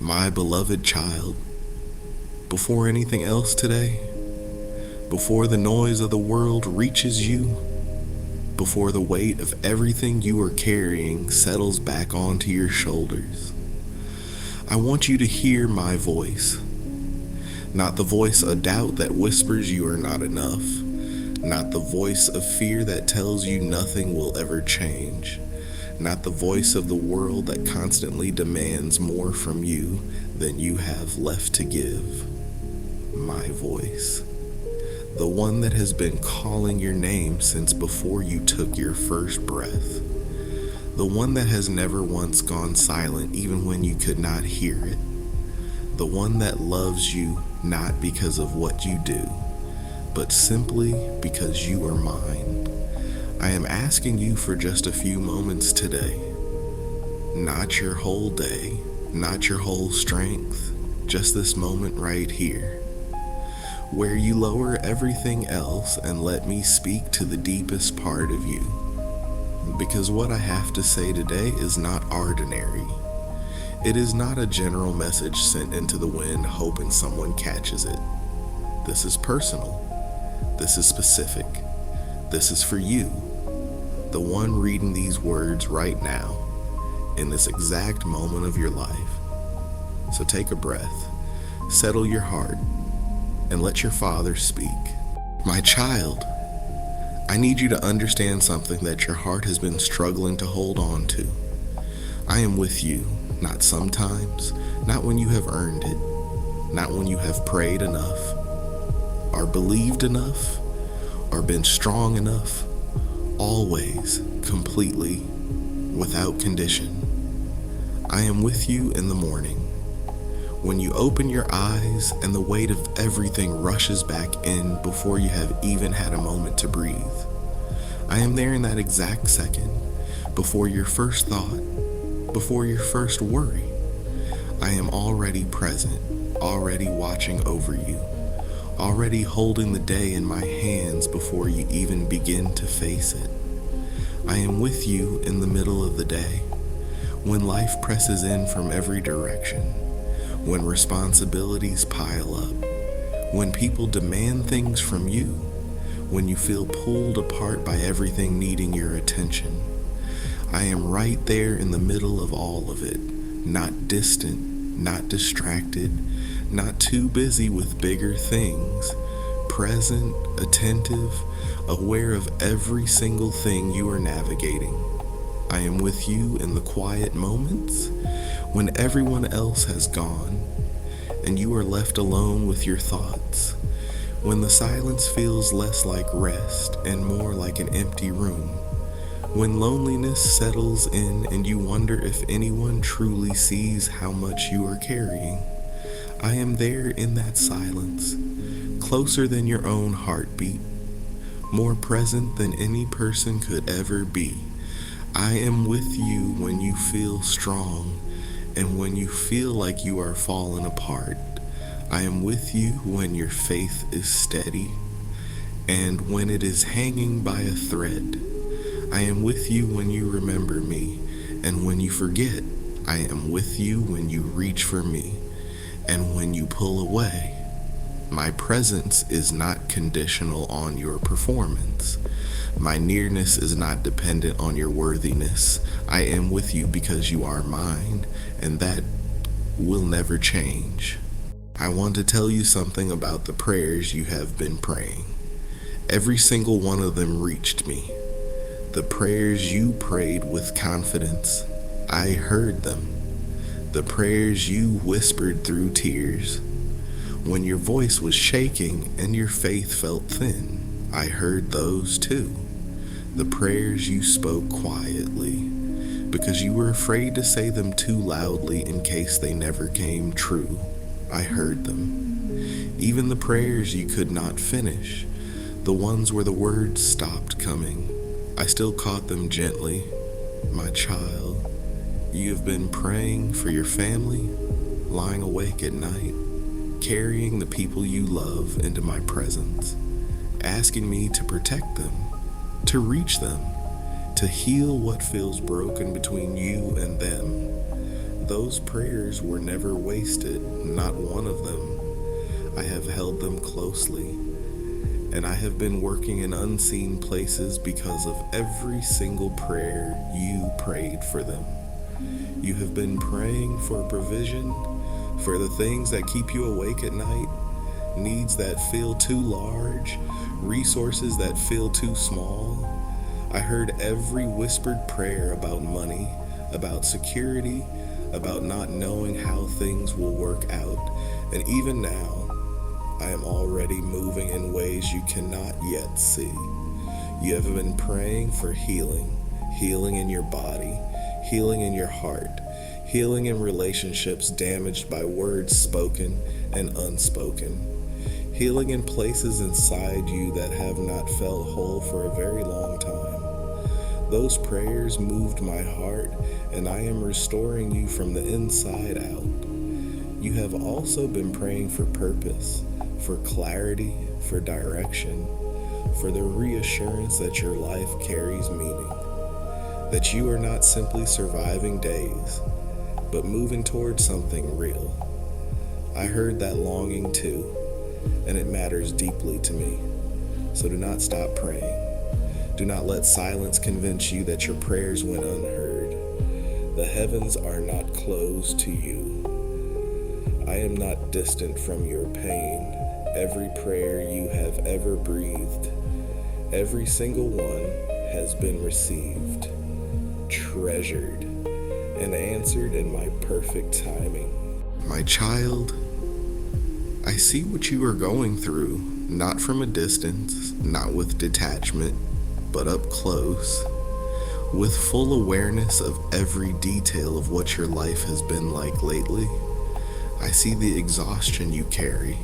My beloved child, before anything else today, before the noise of the world reaches you, before the weight of everything you are carrying settles back onto your shoulders, I want you to hear my voice. Not the voice of doubt that whispers you are not enough, not the voice of fear that tells you nothing will ever change, not the voice of the world that constantly demands more from you than you have left to give. My voice. The one that has been calling your name since before you took your first breath. The one that has never once gone silent even when you could not hear it. The one that loves you not because of what you do, but simply because you are mine. I am asking you for just a few moments today. Not your whole day, not your whole strength, just this moment right here, where you lower everything else and let me speak to the deepest part of you. Because what I have to say today is not ordinary. It is not a general message sent into the wind hoping someone catches it. This is personal. This is specific. This is for you, the one reading these words right now, in this exact moment of your life. So take a breath, settle your heart, and let your Father speak. My child, I need you to understand something that your heart has been struggling to hold on to. I am with you, not sometimes, not when you have earned it, not when you have prayed enough, or believed enough, or been strong enough, always, completely, without condition. I am with you in the morning, when you open your eyes and the weight of everything rushes back in before you have even had a moment to breathe. I am there in that exact second, before your first thought, before your first worry. I am already present, already watching over you, already holding the day in my hands before you even begin to face it. I am with you in the middle of the day, when life presses in from every direction, when responsibilities pile up, when people demand things from you, when you feel pulled apart by everything needing your attention. I am right there in the middle of all of it, not distant, not distracted, not too busy with bigger things, present, attentive, aware of every single thing you are navigating. I am with you in the quiet moments, when everyone else has gone, and you are left alone with your thoughts, when the silence feels less like rest and more like an empty room, when loneliness settles in and you wonder if anyone truly sees how much you are carrying. I am there in that silence, closer than your own heartbeat, more present than any person could ever be. I am with you when you feel strong and when you feel like you are falling apart. I am with you when your faith is steady and when it is hanging by a thread. I am with you when you remember me, and when you forget. I am with you when you reach for me, and when you pull away. My presence is not conditional on your performance. My nearness is not dependent on your worthiness. I am with you because you are mine, and that will never change. I want to tell you something about the prayers you have been praying. Every single one of them reached me. The prayers you prayed with confidence, I heard them. The prayers you whispered through tears, when your voice was shaking and your faith felt thin, I heard those too. The prayers you spoke quietly, because you were afraid to say them too loudly in case they never came true, I heard them. Even the prayers you could not finish, the ones where the words stopped coming, I still caught them gently. My child, you have been praying for your family, lying awake at night, carrying the people you love into my presence, asking me to protect them, to reach them, to heal what feels broken between you and them. Those prayers were never wasted, not one of them. I have held them closely, and I have been working in unseen places because of every single prayer you prayed for them. You have been praying for provision, for the things that keep you awake at night, needs that feel too large, resources that feel too small. I heard every whispered prayer about money, about security, about not knowing how things will work out. And even now, I am already moving in ways you cannot yet see. You have been praying for healing, healing in your body, healing in your heart, healing in relationships damaged by words spoken and unspoken, healing in places inside you that have not felt whole for a very long time. Those prayers moved my heart, and I am restoring you from the inside out. You have also been praying for purpose, for clarity, for direction, for the reassurance that your life carries meaning, that you are not simply surviving days, but moving towards something real. I heard that longing too, and it matters deeply to me. So do not stop praying. Do not let silence convince you that your prayers went unheard. The heavens are not closed to you. I am not distant from your pain. Every prayer you have ever breathed, every single one has been received, treasured, and answered in my perfect timing. My child, I see what you are going through, not from a distance, not with detachment, but up close, with full awareness of every detail of what your life has been like lately. I see the exhaustion you carry,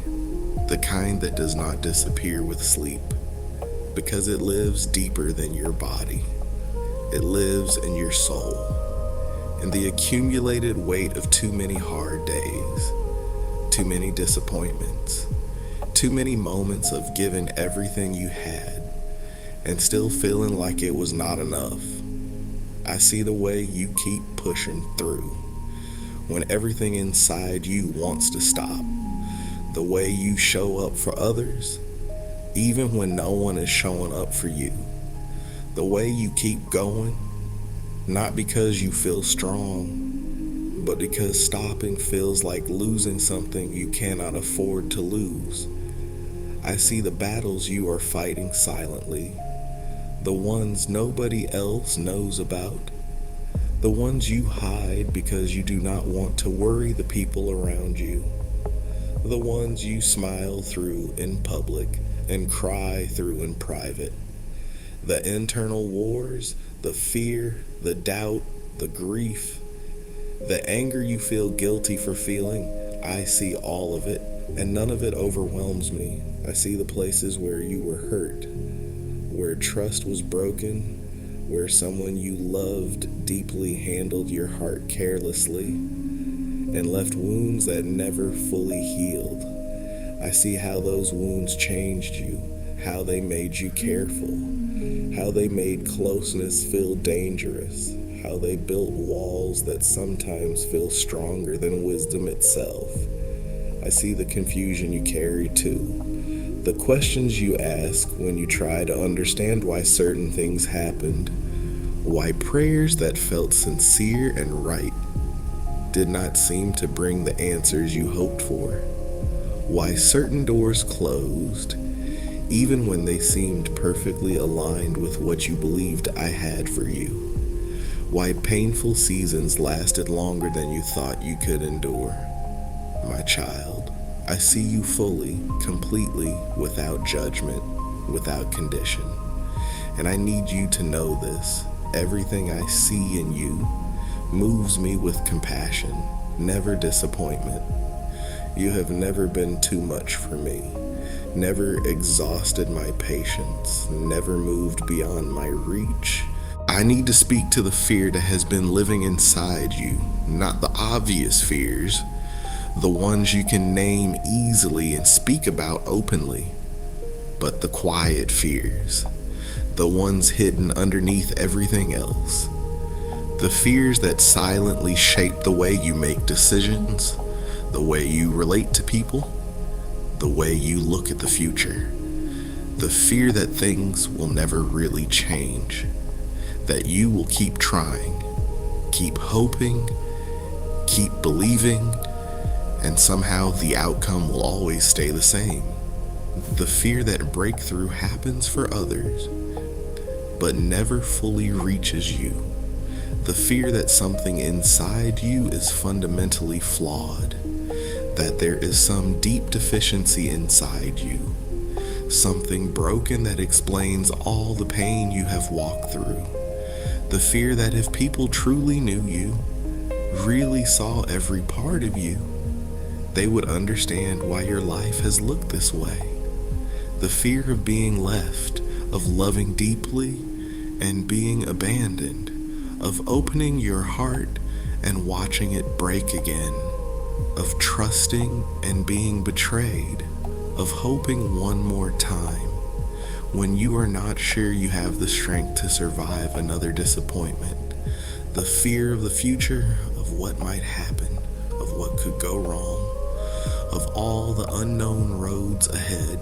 the kind that does not disappear with sleep, because it lives deeper than your body. It lives in your soul, in the accumulated weight of too many hard days, too many disappointments, too many moments of giving everything you had and still feeling like it was not enough. I see the way you keep pushing through when everything inside you wants to stop, the way you show up for others even when no one is showing up for you, the way you keep going, not because you feel strong, but because stopping feels like losing something you cannot afford to lose. I see the battles you are fighting silently, the ones nobody else knows about, the ones you hide because you do not want to worry the people around you, the ones you smile through in public and cry through in private, the internal wars, the fear, the doubt, the grief, the anger you feel guilty for feeling. I see all of it, and none of it overwhelms me. I see the places where you were hurt, where trust was broken, where someone you loved deeply handled your heart carelessly and left wounds that never fully healed. I see how those wounds changed you, how they made you careful, how they made closeness feel dangerous, how they built walls that sometimes feel stronger than wisdom itself. I see the confusion you carry too, the questions you ask when you try to understand why certain things happened, why prayers that felt sincere and right did not seem to bring the answers you hoped for, why certain doors closed even when they seemed perfectly aligned with what you believed I had for you, why painful seasons lasted longer than you thought you could endure. My child, I see you fully, completely, without judgment, without condition. And I need you to know this. Everything I see in you moves me with compassion, never disappointment. You have never been too much for me, never exhausted my patience, never moved beyond my reach. I need to speak to the fear that has been living inside you, not the obvious fears, the ones you can name easily and speak about openly, but the quiet fears, the ones hidden underneath everything else, The fears that silently shape the way you make decisions, the way you relate to people, the way you look at the future. The fear that things will never really change, that you will keep trying, keep hoping, keep believing, and somehow the outcome will always stay the same. The fear that breakthrough happens for others, but never fully reaches you. The fear that something inside you is fundamentally flawed, that there is some deep deficiency inside you, something broken that explains all the pain you have walked through. The fear that if people truly knew you, really saw every part of you, they would understand why your life has looked this way. The fear of being left, of loving deeply and being abandoned, of opening your heart and watching it break again, of trusting and being betrayed, of hoping one more time when you are not sure you have the strength to survive another disappointment. The fear of the future, of what might happen, of what could go wrong, of all the unknown roads ahead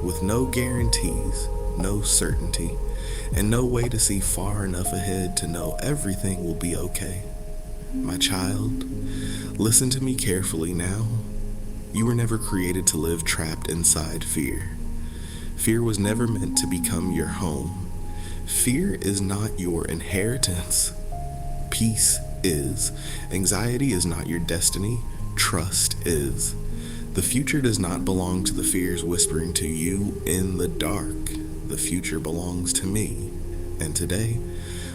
with no guarantees, no certainty, and no way to see far enough ahead to know everything will be okay. My child, listen to me carefully now. You were never created to live trapped inside fear. Fear was never meant to become your home. Fear is not your inheritance. Peace is. Anxiety is not your destiny. Trust is. The future does not belong to the fears whispering to you in the dark. The future belongs to me. And today,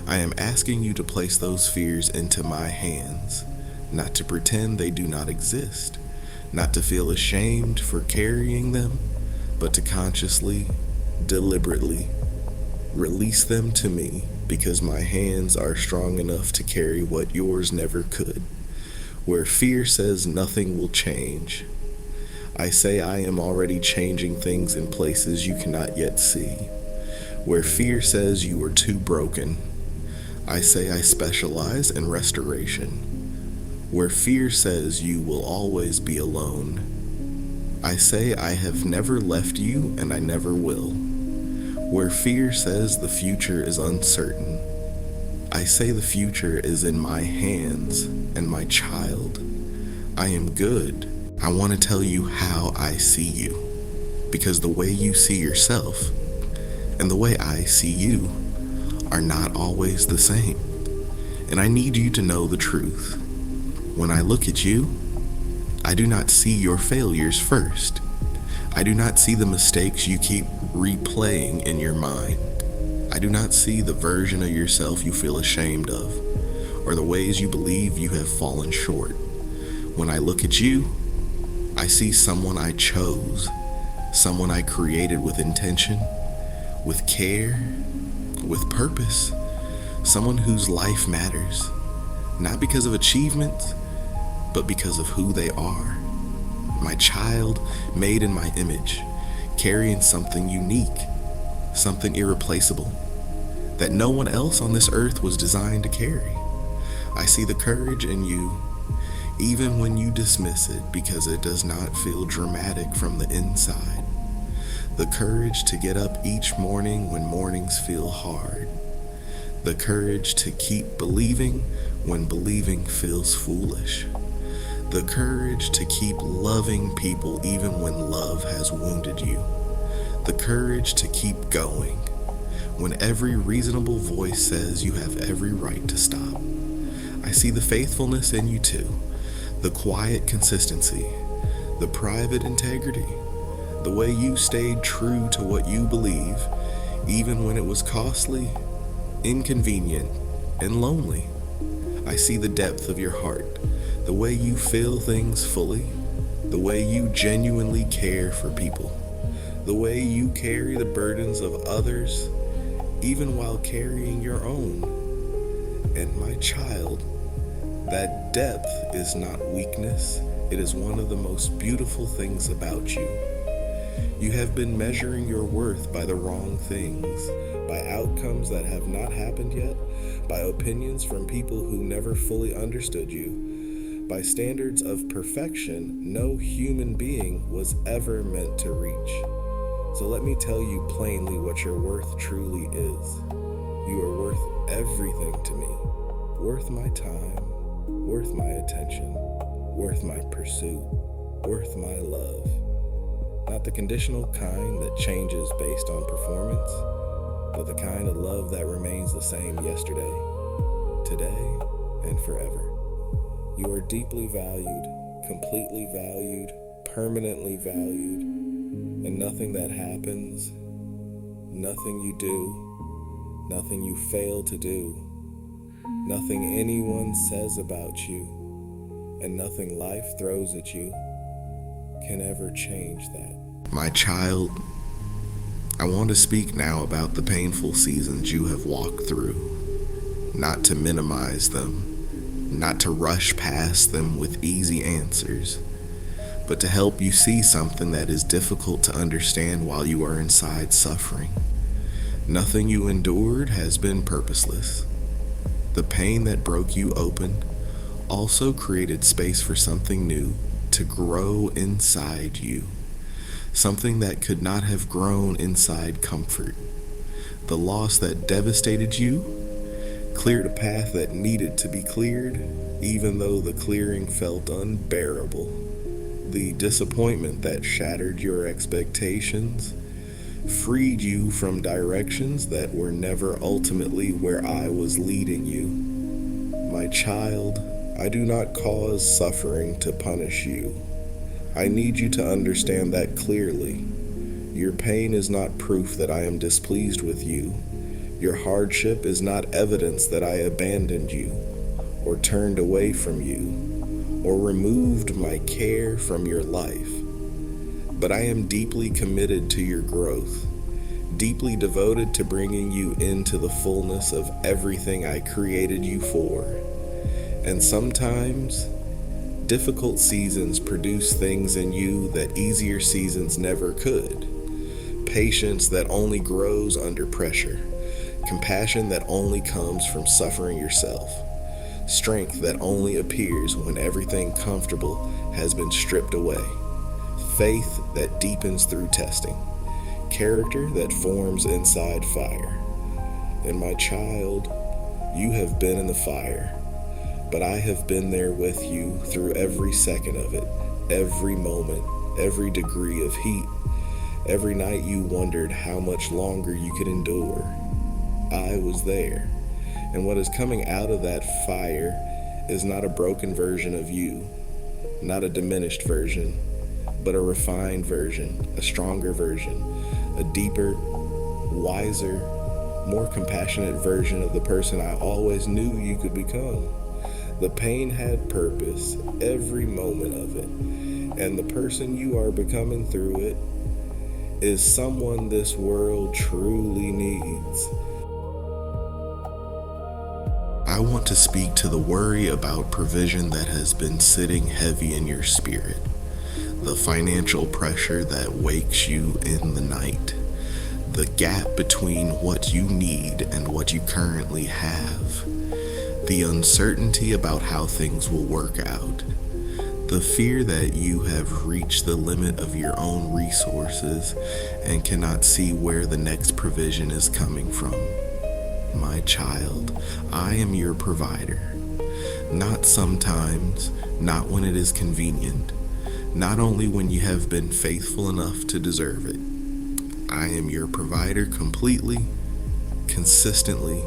I am asking you to place those fears into my hands, not to pretend they do not exist, not to feel ashamed for carrying them, but to consciously, deliberately release them to me, because my hands are strong enough to carry what yours never could. Where fear says nothing will change, I say I am already changing things in places you cannot yet see. Where fear says you are too broken, I say I specialize in restoration. Where fear says you will always be alone, I say I have never left you and I never will. Where fear says the future is uncertain, I say the future is in my hands. And my child, I am good. I want to tell you how I see you, because the way you see yourself and the way I see you are not always the same. And I need you to know the truth. When I look at you, I do not see your failures first. I do not see the mistakes you keep replaying in your mind. I do not see the version of yourself you feel ashamed of, or the ways you believe you have fallen short. When I look at you, I see someone I chose, someone I created with intention, with care, with purpose, someone whose life matters, not because of achievements, but because of who they are. My child, made in my image, carrying something unique, something irreplaceable, that no one else on this earth was designed to carry. I see the courage in you, even when you dismiss it because it does not feel dramatic from the inside. The courage to get up each morning when mornings feel hard. The courage to keep believing when believing feels foolish. The courage to keep loving people even when love has wounded you. The courage to keep going when every reasonable voice says you have every right to stop. I see the faithfulness in you too, the quiet consistency, the private integrity, the way you stayed true to what you believe, even when it was costly, inconvenient, and lonely. I see the depth of your heart, the way you feel things fully, the way you genuinely care for people, the way you carry the burdens of others, even while carrying your own. And my child, that depth is not weakness. It is one of the most beautiful things about you. You have been measuring your worth by the wrong things, by outcomes that have not happened yet, by opinions from people who never fully understood you, by standards of perfection no human being was ever meant to reach. So let me tell you plainly what your worth truly is. You are worth everything to me, worth my time, worth my attention, worth my pursuit, worth my love. Not the conditional kind that changes based on performance, but the kind of love that remains the same yesterday, today, and forever. You are deeply valued, completely valued, permanently valued, and nothing that happens, nothing you do, nothing you fail to do, nothing anyone says about you, and nothing life throws at you can ever change that. My child, I want to speak now about the painful seasons you have walked through, not to minimize them, not to rush past them with easy answers, but to help you see something that is difficult to understand while you are inside suffering. Nothing you endured has been purposeless. The pain that broke you open also created space for something new to grow inside you, something that could not have grown inside comfort. The loss that devastated you cleared a path that needed to be cleared, even though the clearing felt unbearable. The disappointment that shattered your expectations freed you from directions that were never ultimately where I was leading you. My child, I do not cause suffering to punish you. I need you to understand that clearly. Your pain is not proof that I am displeased with you. Your hardship is not evidence that I abandoned you, or turned away from you, or removed my care from your life. But I am deeply committed to your growth, deeply devoted to bringing you into the fullness of everything I created you for. And sometimes, difficult seasons produce things in you that easier seasons never could. Patience that only grows under pressure. Compassion that only comes from suffering yourself. Strength that only appears when everything comfortable has been stripped away. Faith that deepens through testing. Character that forms inside fire. And my child, you have been in the fire. But I have been there with you through every second of it, every moment, every degree of heat, every night you wondered how much longer you could endure. I was there, and what is coming out of that fire is not a broken version of you, not a diminished version, but a refined version, a stronger version, a deeper, wiser, more compassionate version of the person I always knew you could become. The pain had purpose, every moment of it, and the person you are becoming through it is someone this world truly needs. I want to speak to the worry about provision that has been sitting heavy in your spirit, the financial pressure that wakes you in the night, the gap between what you need and what you currently have, the uncertainty about how things will work out, the fear that you have reached the limit of your own resources and cannot see where the next provision is coming from. My child, I am your provider. Not sometimes, not when it is convenient, not only when you have been faithful enough to deserve it. I am your provider completely, consistently,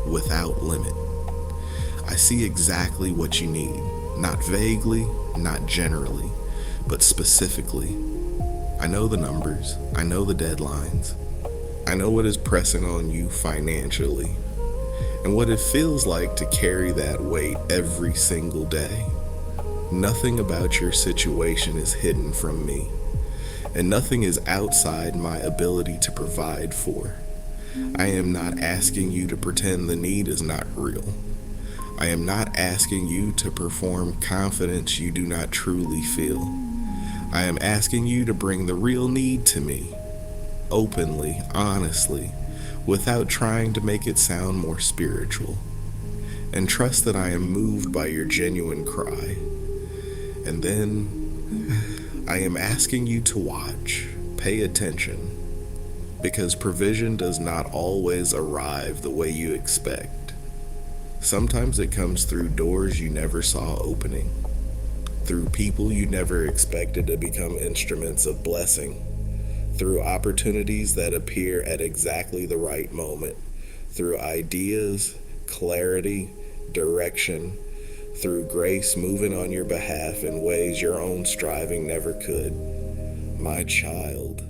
without limit. I see exactly what you need, not vaguely, not generally, but specifically. I know the numbers, I know the deadlines, I know what is pressing on you financially, and what it feels like to carry that weight every single day. Nothing about your situation is hidden from me, and nothing is outside my ability to provide for. I am not asking you to pretend the need is not real. I am not asking you to perform confidence you do not truly feel. I am asking you to bring the real need to me, openly, honestly, without trying to make it sound more spiritual. And trust that I am moved by your genuine cry. And then I am asking you to watch, pay attention, because provision does not always arrive the way you expect. Sometimes it comes through doors you never saw opening, through people you never expected to become instruments of blessing, through opportunities that appear at exactly the right moment, through ideas, clarity, direction, through grace moving on your behalf in ways your own striving never could. My child,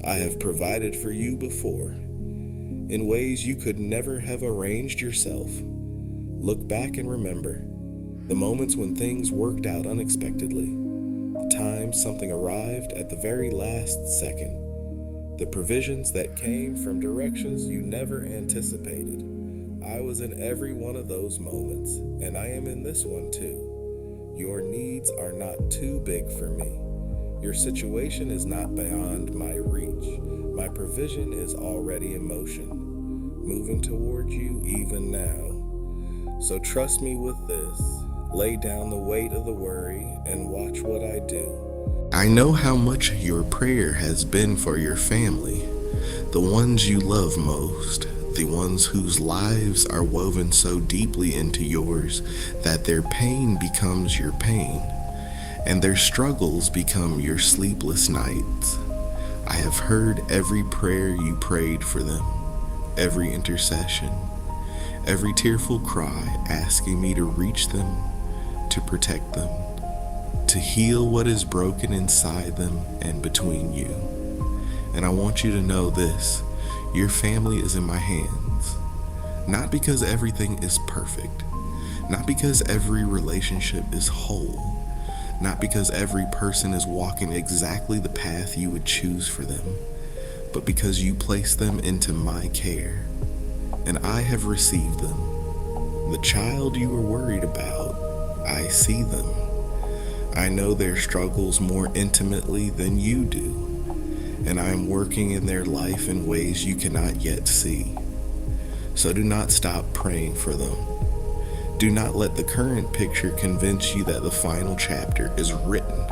I have provided for you before, in ways you could never have arranged yourself. Look back and remember the moments when things worked out unexpectedly, the times something arrived at the very last second, the provisions that came from directions you never anticipated. I was in every one of those moments, and I am in this one too. Your needs are not too big for me. Your situation is not beyond my reach. My provision is already in motion, moving toward you even now. So trust me with this. Lay down the weight of the worry and watch what I do. I know how much your prayer has been for your family, the ones you love most, the ones whose lives are woven so deeply into yours that their pain becomes your pain, and their struggles become your sleepless nights. I have heard every prayer you prayed for them, every intercession, every tearful cry asking me to reach them, to protect them, to heal what is broken inside them and between you. And I want you to know this: your family is in my hands. Not because everything is perfect, not because every relationship is whole, not because every person is walking exactly the path you would choose for them, but because you place them into my care, and I have received them. The child you were worried about, I see them. I know their struggles more intimately than you do, and I am working in their life in ways you cannot yet see. So do not stop praying for them. Do not let the current picture convince you that the final chapter is written.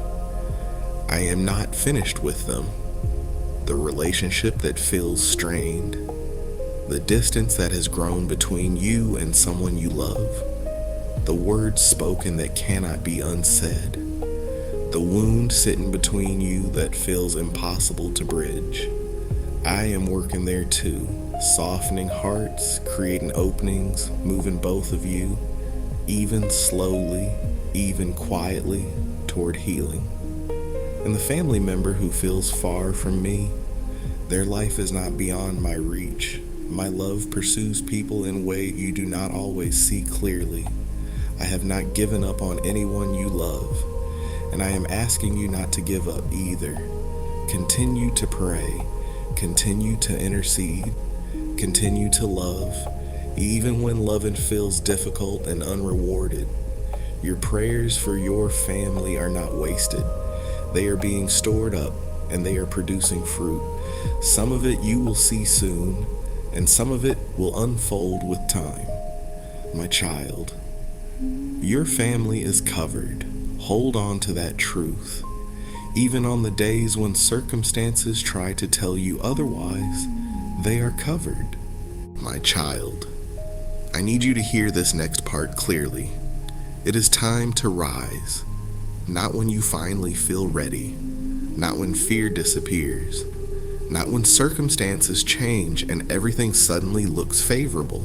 I am not finished with them. The relationship that feels strained, the distance that has grown between you and someone you love, the words spoken that cannot be unsaid, the wound sitting between you that feels impossible to bridge. I am working there too, softening hearts, creating openings, moving both of you, even slowly, even quietly, toward healing. And the family member who feels far from me, their life is not beyond my reach. My love pursues people in a way you do not always see clearly. I have not given up on anyone you love, and I am asking you not to give up either. Continue to pray, continue to intercede, continue to love, even when loving feels difficult and unrewarded. Your prayers for your family are not wasted. They are being stored up, and they are producing fruit. Some of it you will see soon, and some of it will unfold with time. My child, your family is covered. Hold on to that truth. Even on the days when circumstances try to tell you otherwise, they are covered. My child, I need you to hear this next part clearly. It is time to rise. Not when you finally feel ready. Not when fear disappears. Not when circumstances change and everything suddenly looks favorable.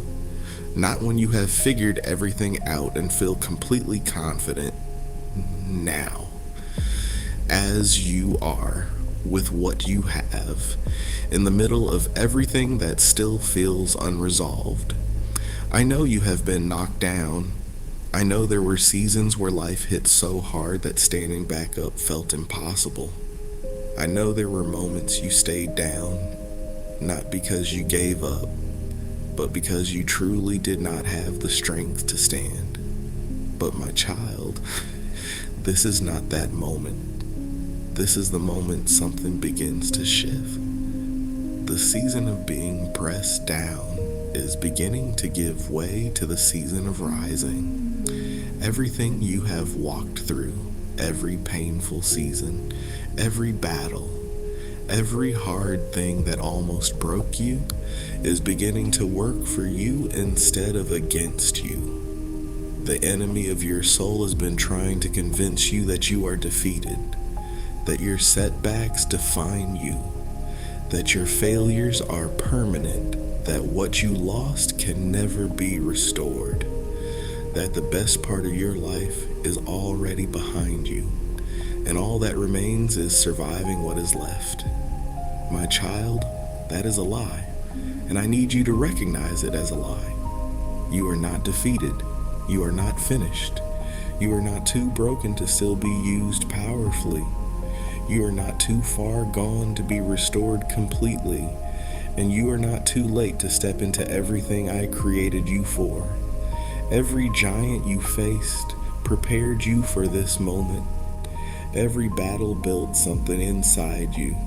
Not when you have figured everything out and feel completely confident. Now, as you are, with what you have, in the middle of everything that still feels unresolved. I know you have been knocked down. I know there were seasons where life hit so hard that standing back up felt impossible. I know there were moments you stayed down, not because you gave up, but because you truly did not have the strength to stand. But my child, this is not that moment. this is the moment something begins to shift. The season of being pressed down is beginning to give way to the season of rising. Everything you have walked through, every painful season, every battle, every hard thing that almost broke you is beginning to work for you instead of against you. The enemy of your soul has been trying to convince you that you are defeated, that your setbacks define you, that your failures are permanent, that what you lost can never be restored, that the best part of your life is already behind you, and all that remains is surviving what is left. My child, that is a lie, and I need you to recognize it as a lie. You are not defeated. You are not finished. You are not too broken to still be used powerfully. You are not too far gone to be restored completely, and you are not too late to step into everything I created you for. Every giant you faced prepared you for this moment. Every battle built something inside you.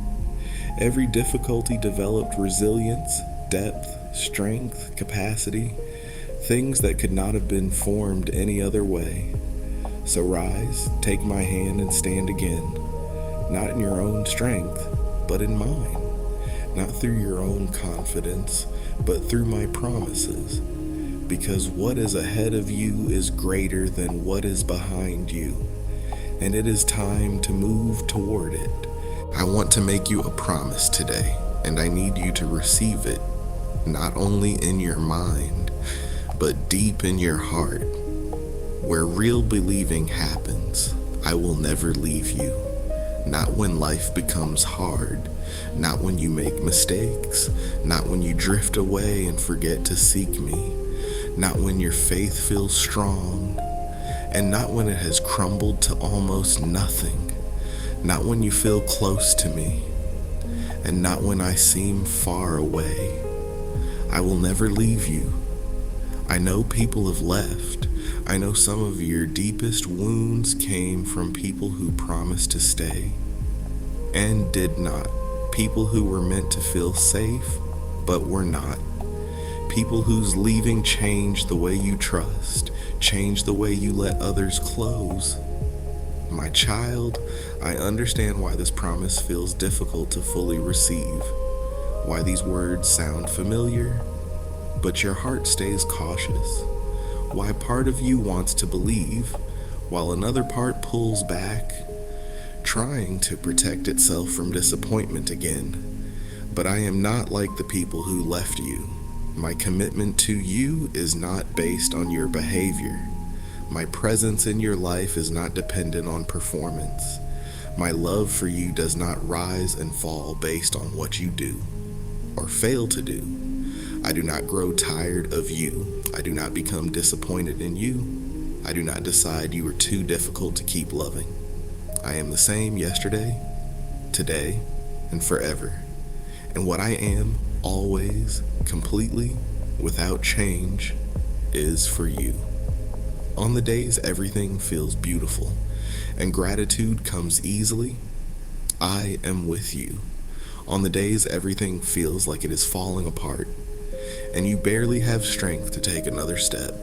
Every difficulty developed resilience, depth, strength, capacity, things that could not have been formed any other way. So rise, take my hand, and stand again, not in your own strength, but in mine, not through your own confidence, but through my promises, because what is ahead of you is greater than what is behind you, and it is time to move toward it. I want to make you a promise today, and I need you to receive it, not only in your mind, but deep in your heart, where real believing happens. I will never leave you, not when life becomes hard, not when you make mistakes, not when you drift away and forget to seek me, not when your faith feels strong, and not when it has crumbled to almost nothing. Not when you feel close to me, and not when I seem far away. I will never leave you. I know people have left. I know some of your deepest wounds came from people who promised to stay and did not. People who were meant to feel safe, but were not. People whose leaving changed the way you trust, changed the way you let others close. My child, I understand why this promise feels difficult to fully receive, why these words sound familiar, but your heart stays cautious, why part of you wants to believe, while another part pulls back, trying to protect itself from disappointment again. But I am not like the people who left you. My commitment to you is not based on your behavior. My presence in your life is not dependent on performance. My love for you does not rise and fall based on what you do or fail to do. I do not grow tired of you. I do not become disappointed in you. I do not decide you are too difficult to keep loving. I am the same yesterday, today, and forever. And what I am, always, completely, without change, is for you. On the days everything feels beautiful and gratitude comes easily, I am with you. On the days everything feels like it is falling apart and you barely have strength to take another step,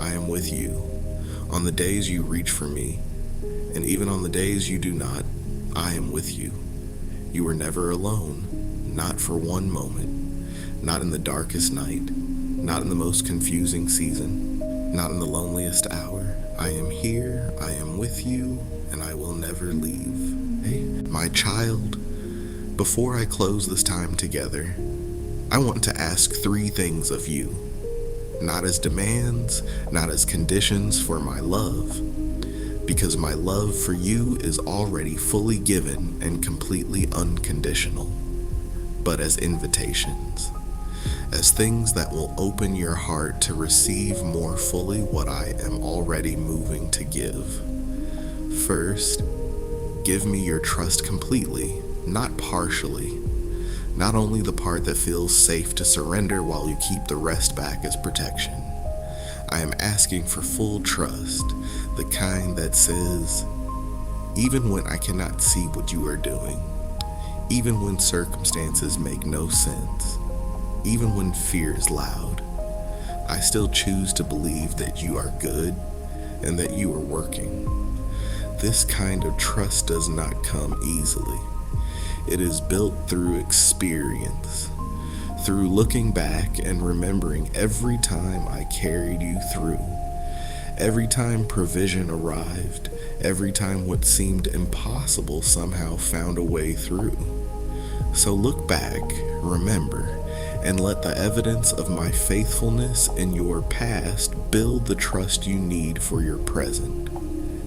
I am with you. On the days you reach for me, and even on the days you do not, I am with you. You are never alone, not for one moment, not in the darkest night, not in the most confusing season, not in the loneliest hour. I am here, I am with you, and I will never leave. Hey, my child, before I close this time together, I want to ask 3 things of you, not as demands, not as conditions for my love, because my love for you is already fully given and completely unconditional, but as invitations, as things that will open your heart to receive more fully what I am already moving to give. First, give me your trust completely, not partially. Not only the part that feels safe to surrender while you keep the rest back as protection. I am asking for full trust, the kind that says, Even when I cannot see what you are doing, even when circumstances make no sense, even when fear is loud, I still choose to believe that you are good and that you are working. This kind of trust does not come easily. It is built through experience, through looking back and remembering every time I carried you through, every time provision arrived, every time what seemed impossible somehow found a way through. So look back, remember, and let the evidence of my faithfulness in your past build the trust you need for your present.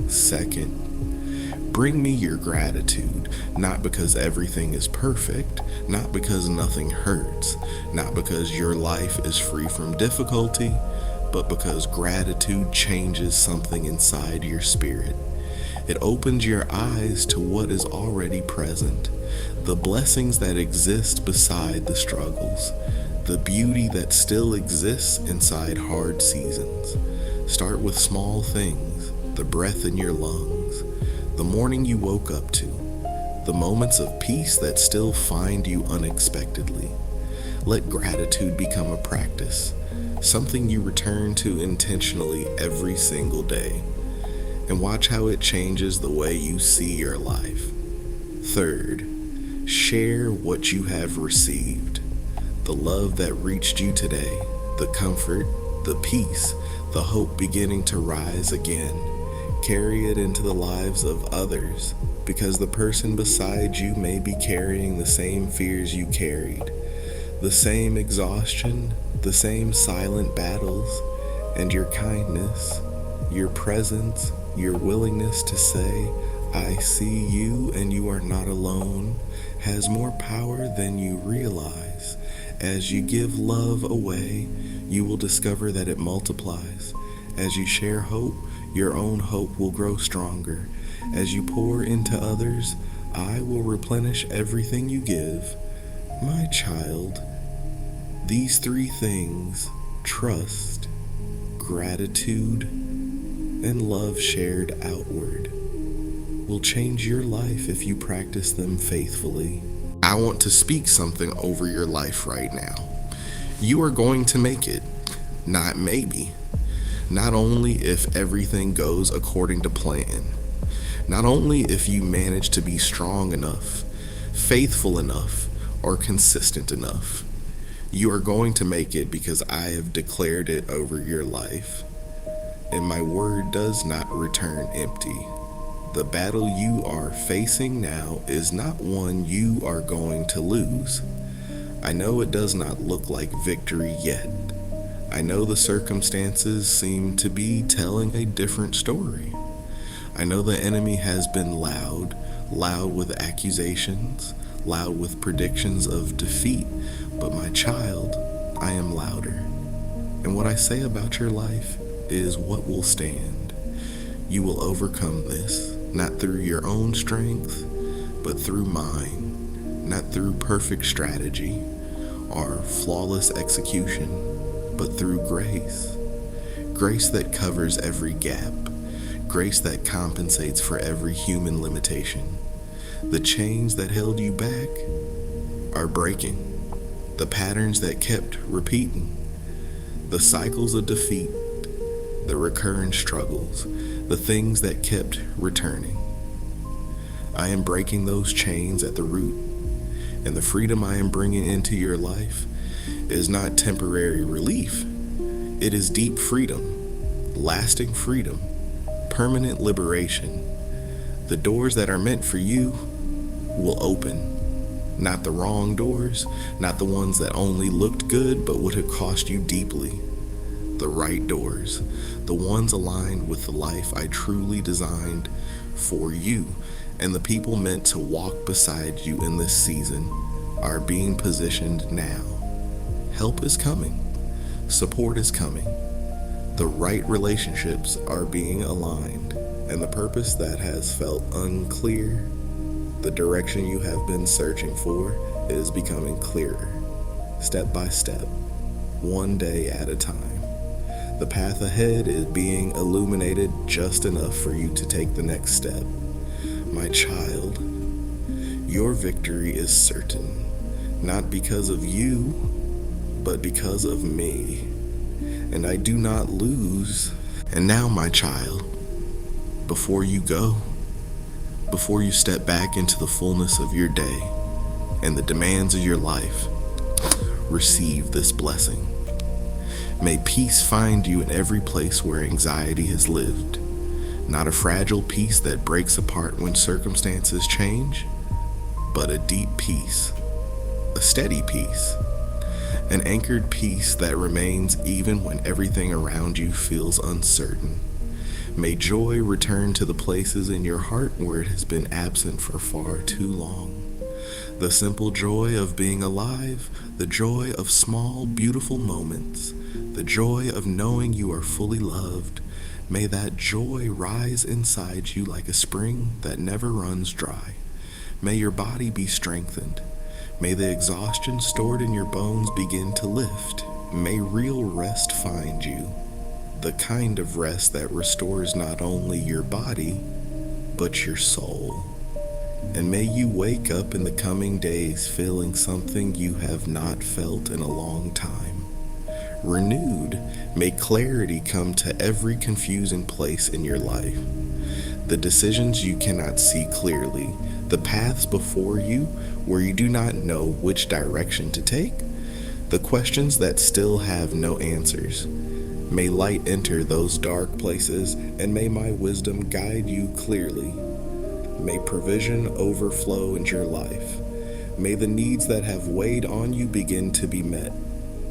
Second, bring me your gratitude, not because everything is perfect, not because nothing hurts, not because your life is free from difficulty, but because gratitude changes something inside your spirit. It opens your eyes to what is already present, the blessings that exist beside the struggles, the beauty that still exists inside hard seasons. Start with small things, the breath in your lungs, the morning you woke up to, the moments of peace that still find you unexpectedly. Let gratitude become a practice, something you return to intentionally every single day, and watch how it changes the way you see your life. Third, share what you have received, the love that reached you today, the comfort, the peace, the hope beginning to rise again. Carry it into the lives of others, because the person beside you may be carrying the same fears you carried, the same exhaustion, the same silent battles, and your kindness, your presence, your willingness to say, I see you and you are not alone, has more power than you realize. As you give love away, you will discover that it multiplies. As you share hope, your own hope will grow stronger. As you pour into others, I will replenish everything you give. My child, these three things, trust, gratitude, and love shared outward, will change your life if you practice them faithfully. I want to speak something over your life right now. You are going to make it, not maybe. Not only if everything goes according to plan, not only if you manage to be strong enough, faithful enough, or consistent enough. You are going to make it because I have declared it over your life, and my word does not return empty. The battle you are facing now is not one you are going to lose. I know it does not look like victory yet. I know the circumstances seem to be telling a different story. I know the enemy has been loud with accusations, loud with predictions of defeat, but my child, I am louder. And what I say about your life is what will stand. You will overcome this, not through your own strength, but through mine, not through perfect strategy or flawless execution, but through grace. Grace that covers every gap, grace that compensates for every human limitation. The chains that held you back are breaking. The patterns that kept repeating, the cycles of defeat, the recurrent struggles, the things that kept returning. I am breaking those chains at the root, and the freedom I am bringing into your life is not temporary relief. It is deep freedom, lasting freedom, permanent liberation. The doors that are meant for you will open. Not the wrong doors, not the ones that only looked good but would have cost you deeply. The right doors, the ones aligned with the life I truly designed for you, and the people meant to walk beside you in this season are being positioned now. Help is coming. Support is coming. The right relationships are being aligned, and the purpose that has felt unclear, the direction you have been searching for, is becoming clearer, step by step, one day at a time. The path ahead is being illuminated just enough for you to take the next step. My child, your victory is certain, not because of you, but because of me. And I do not lose. And now, my child, before you go, before you step back into the fullness of your day and the demands of your life, receive this blessing. May peace find you in every place where anxiety has lived. Not a fragile peace that breaks apart when circumstances change, but a deep peace, a steady peace, an anchored peace that remains even when everything around you feels uncertain. May joy return to the places in your heart where it has been absent for far too long. The simple joy of being alive, the joy of small, beautiful moments, the joy of knowing you are fully loved. May that joy rise inside you like a spring that never runs dry. May your body be strengthened. May the exhaustion stored in your bones begin to lift. May real rest find you, the kind of rest that restores not only your body, but your soul. And may you wake up in the coming days feeling something you have not felt in a long time. Renewed, may clarity come to every confusing place in your life. The decisions you cannot see clearly, the paths before you where you do not know which direction to take, the questions that still have no answers. May light enter those dark places, and may my wisdom guide you clearly. May provision overflow in your life. May the needs that have weighed on you begin to be met.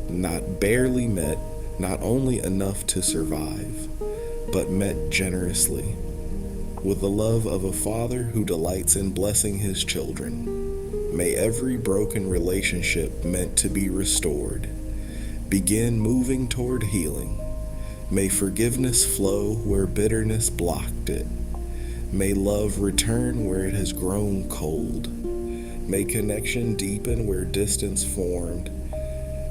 Not barely met, not only enough to survive, but met generously, with the love of a father who delights in blessing his children. May every broken relationship meant to be restored begin moving toward healing. May forgiveness flow where bitterness blocked it. May love return where it has grown cold. May connection deepen where distance formed.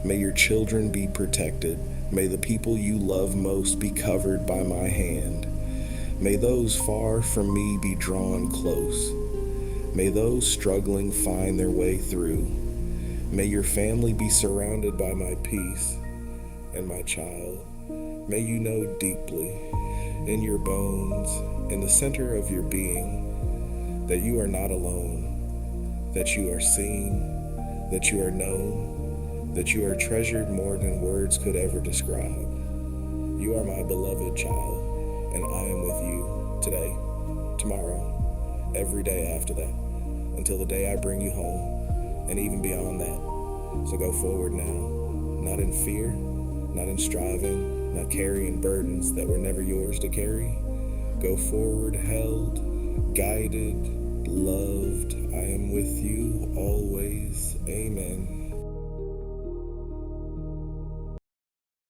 May your children be protected. May the people you love most be covered by my hand. May those far from me be drawn close. May those struggling find their way through. May your family be surrounded by my peace. And my child, may you know deeply, in your bones, in the center of your being, that you are not alone, that you are seen, that you are known, that you are treasured more than words could ever describe. You are my beloved child, and I am with you today, tomorrow, every day after that, until the day I bring you home, and even beyond that. So go forward now, not in fear, not in striving, not carrying burdens that were never yours to carry. Go forward held, guided, loved,